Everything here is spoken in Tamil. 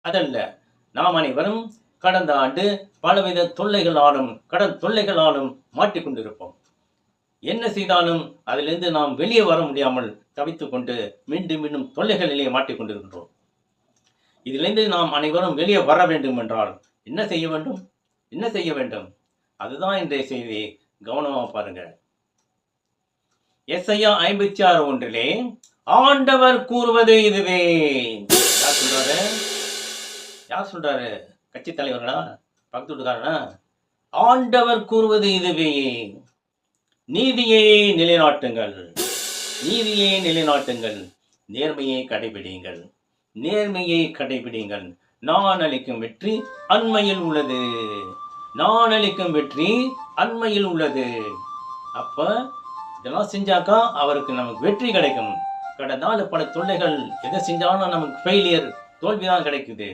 அதல்ல. நாம் அனைவரும் கடந்த ஆண்டு பலவித தொல்லைகளாலும், கடன் தொல்லைகளாலும் மாட்டிக்கொண்டிருப்போம். என்ன செய்தாலும் அதிலிருந்து நாம் வெளியே வர முடியாமல் தவித்துக் கொண்டு மீண்டும் மீண்டும் தொல்லைகளிலே மாட்டிக்கொண்டிருக்கின்றோம். இதிலிருந்து நாம் அனைவரும் வெளியே வர வேண்டும் என்றால் என்ன செய்ய வேண்டும்? என்ன செய்ய வேண்டும்? அதுதான் இன்றைய செய்தி. கவனமா பாருங்க. எஸ்ஐயா 56:1 ஆண்டவர் கூறுவது இதுவே. யார் சொல்றாரு? யார் சொல்றாரு? கட்சி தலைவர்களா? பக்கத்து வீட்டுக்காரனா? ஆண்டவர் கூறுவது இதுவே. நீதியை நிலைநாட்டுங்கள், நீதியை நிலைநாட்டுங்கள், நேர்மையை கடைபிடிங்கள், நேர்மையை கடைபிடிங்கள். நான் அளிக்கும் வெற்றி அண்மையில் உள்ளது. நான் அளிக்கும் வெற்றி அண்மையில் உள்ளது. அப்ப இதெல்லாம் செஞ்சாக்கா அவருக்கு நமக்கு வெற்றி கிடைக்கும். கடந்த நாள் பல தொல்லைகள் எதை செஞ்சாலும் நமக்கு ஃபெயிலியர், தோல்விதான் கிடைக்குது.